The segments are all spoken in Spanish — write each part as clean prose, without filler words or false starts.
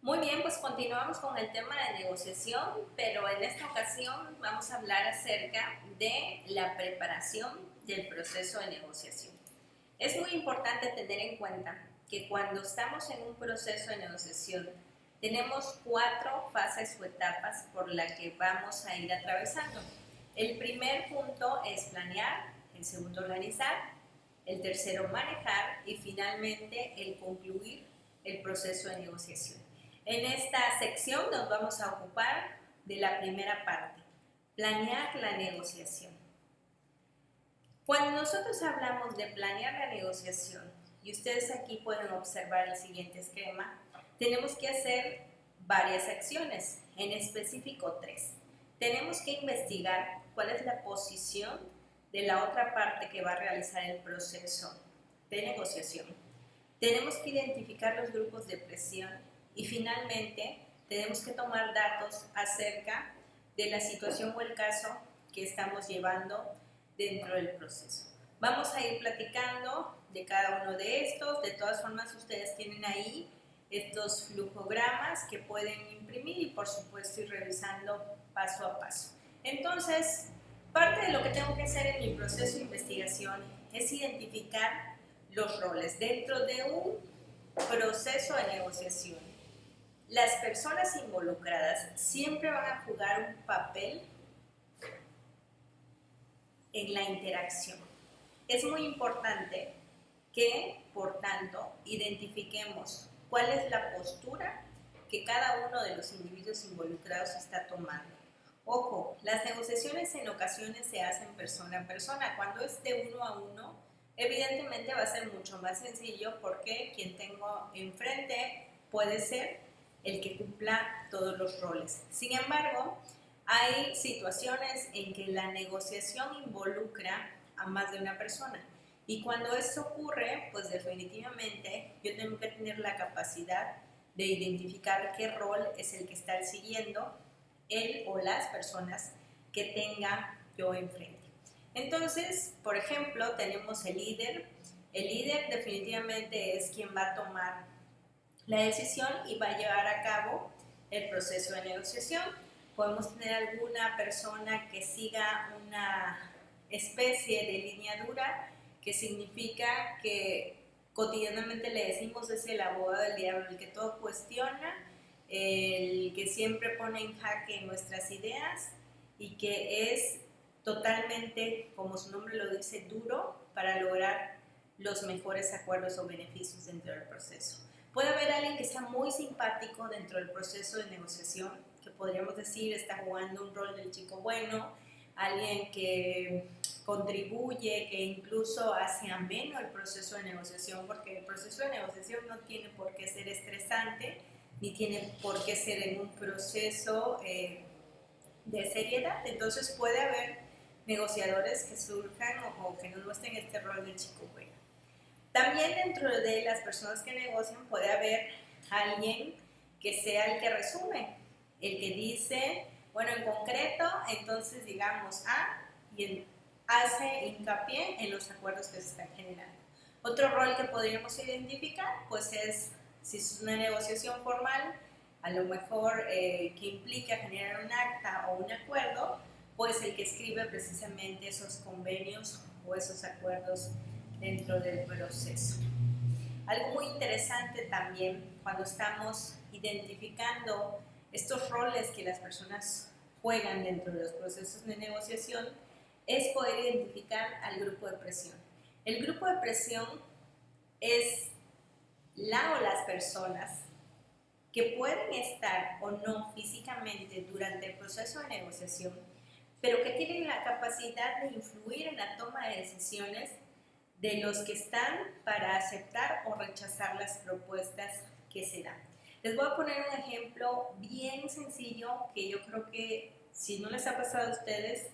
Muy bien, pues continuamos con el tema de negociación, pero en esta ocasión vamos a hablar acerca de la preparación del proceso de negociación. Es muy importante tener en cuenta que cuando estamos en un proceso de negociación tenemos 4 fases o etapas por las que vamos a ir atravesando. El primer punto es planear, el segundo organizar, el tercero manejar y finalmente el concluir el proceso de negociación. En esta sección nos vamos a ocupar de la primera parte, planear la negociación. Cuando nosotros hablamos de planear la negociación, y ustedes aquí pueden observar el siguiente esquema, tenemos que hacer varias acciones, en específico 3. Tenemos que investigar cuál es la posición de la otra parte que va a realizar el proceso de negociación. Tenemos que identificar los grupos de presión y finalmente tenemos que tomar datos acerca de la situación o el caso que estamos llevando dentro del proceso. Vamos a ir platicando de cada uno de estos. De todas formas, ustedes tienen ahí estos flujogramas que pueden imprimir y por supuesto ir revisando paso a paso. Entonces, parte de lo que tengo que hacer en mi proceso de investigación es identificar los roles dentro de un proceso de negociación. Las personas involucradas siempre van a jugar un papel en la interacción. Es muy importante que, por tanto, identifiquemos cuál es la postura que cada uno de los individuos involucrados está tomando. Ojo, las negociaciones en ocasiones se hacen persona a persona. Cuando es de uno a uno, evidentemente va a ser mucho más sencillo porque quien tengo enfrente puede ser el que cumpla todos los roles. Sin embargo, hay situaciones en que la negociación involucra a más de una persona y cuando esto ocurre, pues definitivamente yo tengo que tener la capacidad de identificar qué rol es el que está siguiendo él o las personas que tenga yo enfrente. Entonces, por ejemplo, tenemos el líder. El líder definitivamente es quien va a tomar la decisión y va a llevar a cabo el proceso de negociación. Podemos tener alguna persona que siga una especie de lineadura que significa que cotidianamente le decimos es el abogado del diablo, el que todo cuestiona, el que siempre pone en jaque nuestras ideas y que es totalmente, como su nombre lo dice, duro para lograr los mejores acuerdos o beneficios dentro del proceso. Puede haber alguien que sea muy simpático dentro del proceso de negociación, que podríamos decir está jugando un rol del chico bueno, alguien que contribuye, que incluso hace ameno el proceso de negociación, porque el proceso de negociación no tiene por qué ser estresante, ni tiene por qué ser en un proceso de seriedad. Entonces puede haber negociadores que surjan o que no muestren este rol del chico bueno. También dentro de las personas que negocian puede haber alguien que sea el que resume, el que dice, bueno, en concreto, entonces digamos A y hace hincapié en los acuerdos que se están generando. Otro rol que podríamos identificar, pues es, si es una negociación formal, a lo mejor que implica generar un acta o un acuerdo, pues el que escribe precisamente esos convenios o esos acuerdos dentro del proceso. Algo muy interesante también cuando estamos identificando estos roles que las personas juegan dentro de los procesos de negociación es poder identificar al grupo de presión. El grupo de presión es la o las personas que pueden estar o no físicamente durante el proceso de negociación, pero que tienen la capacidad de influir en la toma de decisiones de los que están para aceptar o rechazar las propuestas que se dan. Les voy a poner un ejemplo bien sencillo que yo creo que si no les ha pasado a ustedes,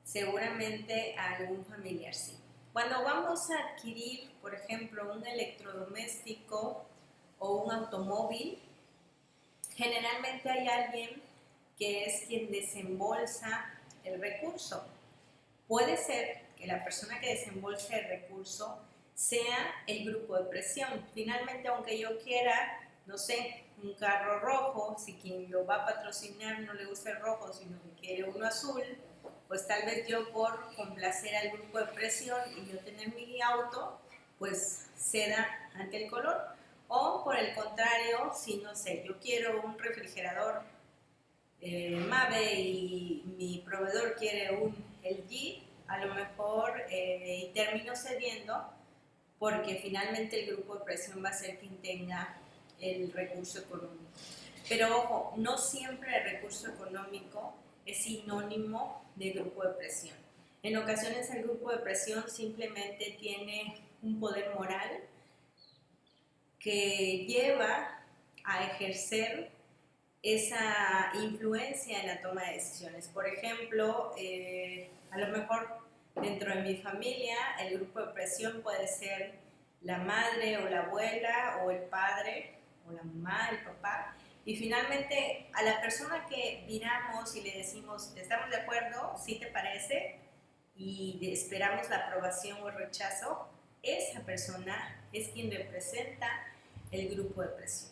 seguramente a algún familiar sí. Cuando vamos a adquirir, por ejemplo, un electrodoméstico o un automóvil, generalmente hay alguien que es quien desembolsa el recurso. Puede ser que la persona que desembolse el recurso sea el grupo de presión. Finalmente, aunque yo quiera no sé, un carro rojo, si quien lo va a patrocinar no le gusta el rojo, sino que quiere uno azul, pues tal vez yo por complacer al grupo de presión y yo tener mi auto, pues ceda ante el color. O por el contrario, si no sé, yo quiero un refrigerador Mave y mi proveedor quiere un LG, a lo mejor termino cediendo porque finalmente el grupo de presión va a ser quien tenga el recurso económico. Pero ojo, no siempre el recurso económico es sinónimo de grupo de presión. En ocasiones el grupo de presión simplemente tiene un poder moral que lleva a ejercer esa influencia en la toma de decisiones. Por ejemplo, a lo mejor dentro de mi familia el grupo de presión puede ser la madre o la abuela o el padre o la mamá, el papá, y finalmente a la persona que miramos y le decimos, ¿estamos de acuerdo? ¿Sí te parece? Y esperamos la aprobación o el rechazo, esa persona es quien representa el grupo de presión.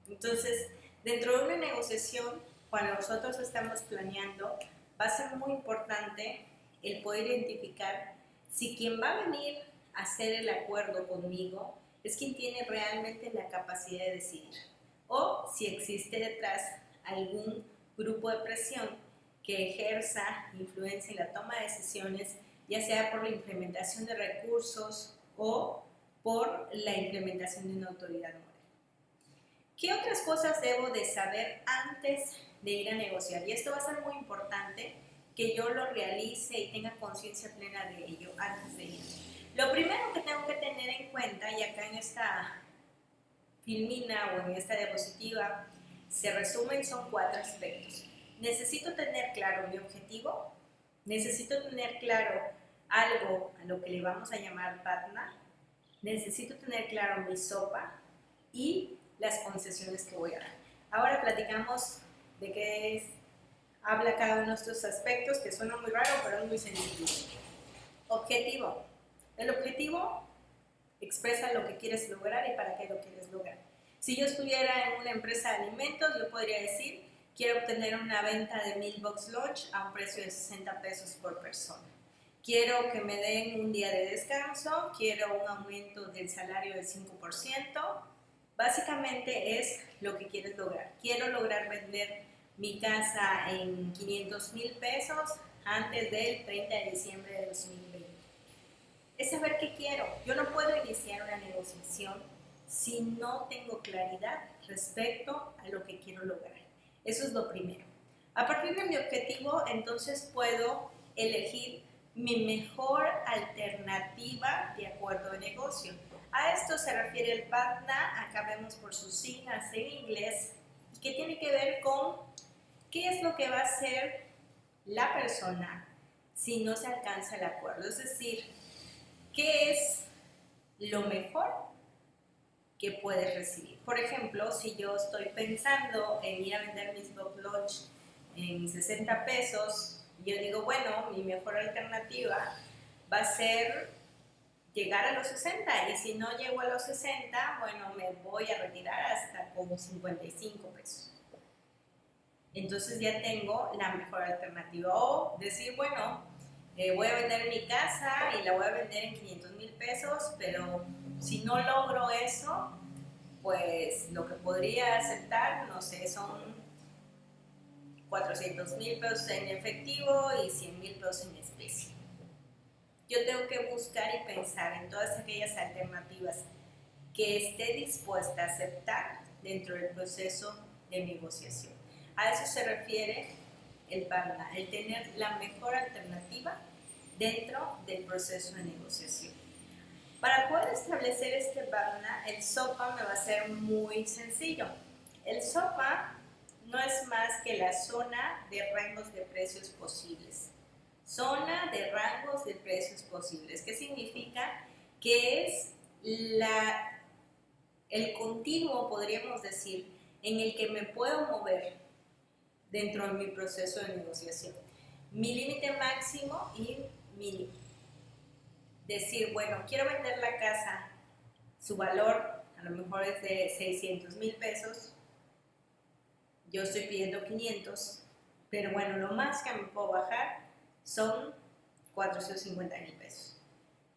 Entonces, dentro de una negociación, cuando nosotros estamos planeando, va a ser muy importante el poder identificar si quien va a venir a hacer el acuerdo conmigo es quien tiene realmente la capacidad de decidir, o si existe detrás algún grupo de presión que ejerza influencia en la toma de decisiones, ya sea por la implementación de recursos o por la implementación de una autoridad moral. ¿Qué otras cosas debo de saber antes de ir a negociar? Y esto va a ser muy importante que yo lo realice y tenga conciencia plena de ello antes de ir. Lo primero que tengo que tener en cuenta, y acá en esta filmina o en esta diapositiva se resumen, son 4 aspectos. Necesito tener claro mi objetivo, necesito tener claro algo a lo que le vamos a llamar PATNA, necesito tener claro mi SOPA y las concesiones que voy a dar. Ahora platicamos de qué habla cada uno de estos aspectos, que suena muy raro, pero es muy sencillo. Objetivo. El objetivo expresa lo que quieres lograr y para qué lo quieres lograr. Si yo estuviera en una empresa de alimentos, yo podría decir, quiero obtener una venta de 1000 box lunch a un precio de 60 pesos por persona. Quiero que me den un día de descanso, quiero un aumento del salario del 5%. Básicamente es lo que quieres lograr. Quiero lograr vender mi casa en 500,000 pesos antes del 30 de diciembre de 2020. Es saber qué quiero. Yo no puedo iniciar una negociación si no tengo claridad respecto a lo que quiero lograr. Eso es lo primero. A partir de mi objetivo, entonces puedo elegir mi mejor alternativa de acuerdo de negocio. A esto se refiere el PATNA, acá vemos por sus siglas en inglés, que tiene que ver con qué es lo que va a hacer la persona si no se alcanza el acuerdo. Es decir, ¿qué es lo mejor que puedes recibir? Por ejemplo, si yo estoy pensando en ir a vender mis box lunch en 60 pesos, yo digo, bueno, mi mejor alternativa va a ser llegar a los 60, y si no llego a los 60, bueno, me voy a retirar hasta con 55 pesos. Entonces ya tengo la mejor alternativa. O decir, bueno, voy a vender mi casa y la voy a vender en 500,000 pesos, pero si no logro eso, pues lo que podría aceptar, no sé, son 400,000 pesos en efectivo y 100,000 pesos en especie. Yo tengo que buscar y pensar en todas aquellas alternativas que esté dispuesta a aceptar dentro del proceso de negociación. A eso se refiere el PATNA, el tener la mejor alternativa dentro del proceso de negociación. Para poder establecer este PATNA, el SOPA me va a ser muy sencillo. El SOPA no es más que la zona de rangos de precios posibles. Zona de rangos de precios posibles. ¿Qué significa? Que es el continuo, podríamos decir, en el que me puedo mover dentro de mi proceso de negociación. Mi límite máximo y mínimo. Decir, bueno, quiero vender la casa, su valor, a lo mejor es de 600,000 pesos, yo estoy pidiendo 500, pero bueno, lo más que me puedo bajar son 450,000 pesos.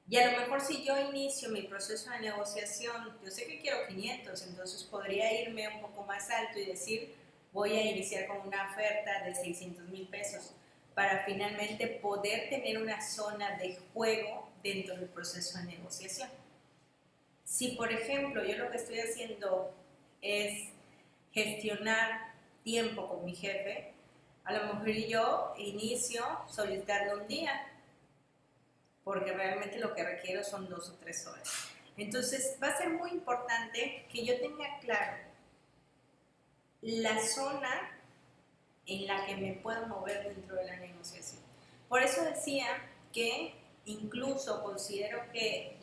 Y a lo mejor si yo inicio mi proceso de negociación, yo sé que quiero 500, entonces podría irme un poco más alto y decir, voy a iniciar con una oferta de 600,000 pesos para finalmente poder tener una zona de juego dentro del proceso de negociación. Si, por ejemplo, yo lo que estoy haciendo es gestionar tiempo con mi jefe, a lo mejor yo inicio solicitando un día, porque realmente lo que requiero son 2 o 3 horas. Entonces va a ser muy importante que yo tenga claro la zona en la que me puedo mover dentro de la negociación. Por eso decía que incluso considero que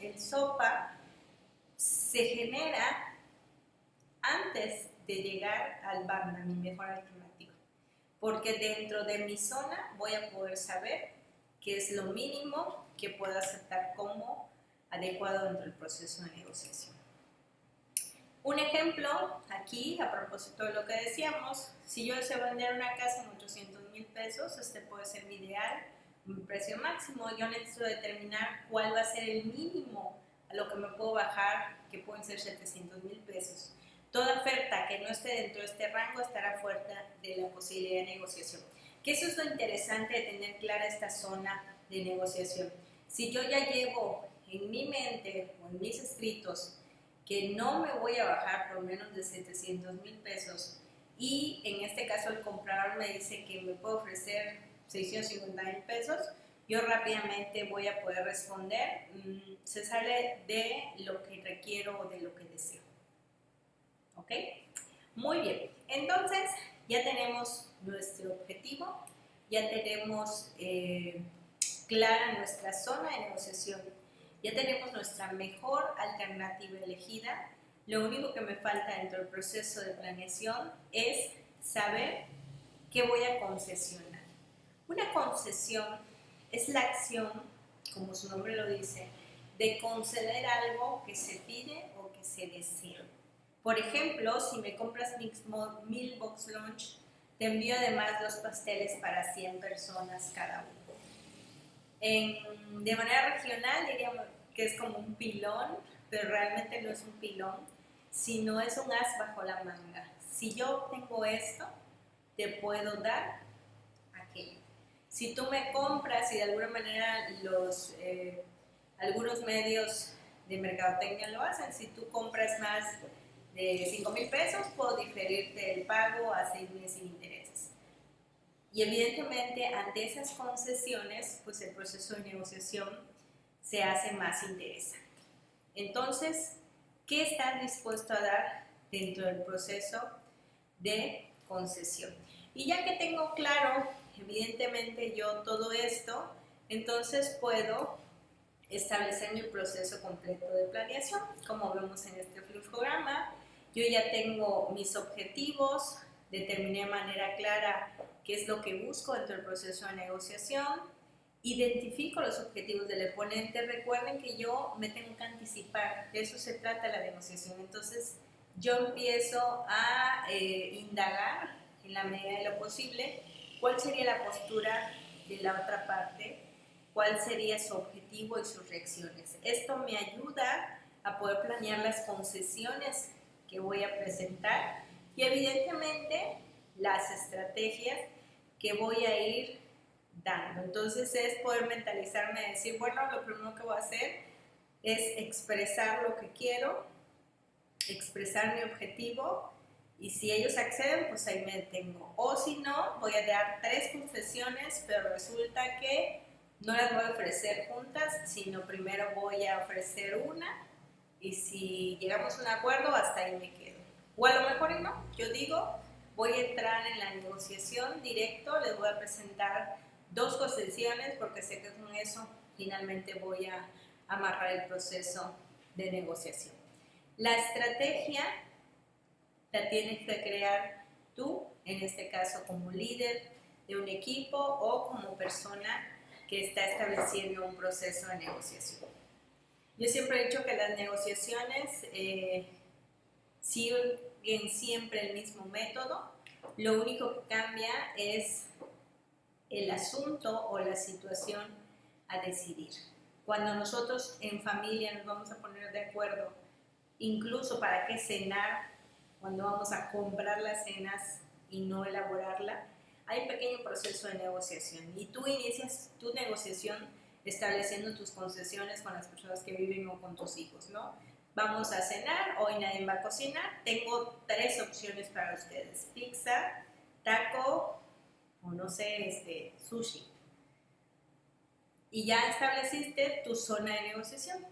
el SOPA se genera antes de llegar al BANDA, mi mejor alternativa, porque dentro de mi zona voy a poder saber qué es lo mínimo que puedo aceptar como adecuado dentro del proceso de negociación. Un ejemplo aquí, a propósito de lo que decíamos, si yo deseo vender una casa en 800,000 pesos, este puede ser mi ideal, mi precio máximo. Yo necesito determinar cuál va a ser el mínimo a lo que me puedo bajar, que pueden ser 700,000 pesos. Toda oferta que no esté dentro de este rango estará fuera de la posibilidad de negociación. Que eso es lo interesante de tener clara esta zona de negociación. Si yo ya llevo en mi mente o en mis escritos que no me voy a bajar por menos de 700,000 pesos y en este caso el comprador me dice que me puede ofrecer 650,000 pesos, yo rápidamente voy a poder responder, se sale de lo que requiero o de lo que deseo. ¿Ok? Muy bien, entonces ya tenemos nuestro objetivo, ya tenemos clara nuestra zona de negociación, ya tenemos nuestra mejor alternativa elegida. Lo único que me falta dentro del proceso de planeación es saber qué voy a concesionar. Una concesión es la acción, como su nombre lo dice, de conceder algo que se pide o que se desea. Por ejemplo, si me compras Meal Box Lunch, te envío además 2 pasteles para 100 personas cada uno. De manera regional diríamos que es como un pilón, pero realmente no es un pilón, sino es un as bajo la manga. Si yo tengo esto, te puedo dar aquello. Si tú me compras y de alguna manera algunos medios de mercadotecnia lo hacen, si tú compras más de 5,000 pesos, puedo diferirte el pago a 6 meses sin intereses. Y evidentemente ante esas concesiones, pues el proceso de negociación se hace más interesante. Entonces, ¿qué estás dispuesto a dar dentro del proceso de concesión? Y ya que tengo claro, evidentemente yo todo esto, entonces puedo establecer mi proceso completo de planeación. Como vemos en este flujograma, yo ya tengo mis objetivos, determiné de manera clara qué es lo que busco dentro del proceso de negociación, identifico los objetivos del oponente. Recuerden que yo me tengo que anticipar, de eso se trata la negociación. Entonces yo empiezo a indagar en la medida de lo posible cuál sería la postura de la otra parte, cuál sería su objetivo y sus reacciones. Esto me ayuda a poder planear las concesiones que voy a presentar y evidentemente las estrategias que voy a ir dando. Entonces es poder mentalizarme, decir, bueno, lo primero que voy a hacer es expresar lo que quiero, expresar mi objetivo, y si ellos acceden, pues ahí me detengo. O si no, voy a dar 3 concesiones, pero resulta que no las voy a ofrecer juntas, sino primero voy a ofrecer una, y si llegamos a un acuerdo, hasta ahí me quedo. O a lo mejor no, yo digo, voy a entrar en la negociación directo, les voy a presentar 2 concesiones, porque sé que con eso finalmente voy a amarrar el proceso de negociación. La estrategia la tienes que crear tú, en este caso como líder de un equipo o como persona que está estableciendo un proceso de negociación. Yo siempre he dicho que las negociaciones siguen siempre el mismo método, lo único que cambia es el asunto o la situación a decidir. Cuando nosotros en familia nos vamos a poner de acuerdo, incluso para qué cenar, cuando vamos a comprar las cenas y no elaborarla, hay un pequeño proceso de negociación y tú inicias tu negociación estableciendo tus concesiones con las personas que viven o con tus hijos, ¿no? Vamos a cenar, hoy nadie va a cocinar, tengo 3 opciones para ustedes: pizza, taco o no sé, sushi. Y ya estableciste tu zona de negociación.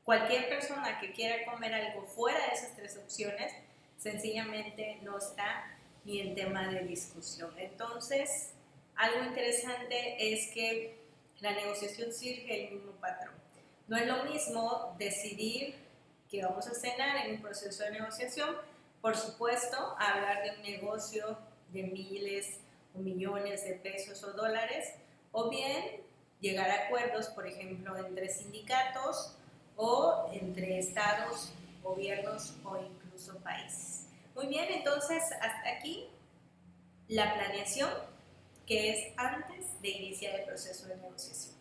Cualquier persona que quiera comer algo fuera de esas 3 opciones, sencillamente no está ni en tema de discusión. Entonces, algo interesante es que la negociación sigue el mismo patrón. No es lo mismo decidir que vamos a cenar en un proceso de negociación, por supuesto, hablar de un negocio de miles o millones de pesos o dólares, o bien llegar a acuerdos, por ejemplo, entre sindicatos o entre estados, gobiernos o incluso países. Muy bien, entonces hasta aquí la planeación, que es antes de iniciar el proceso de negociación.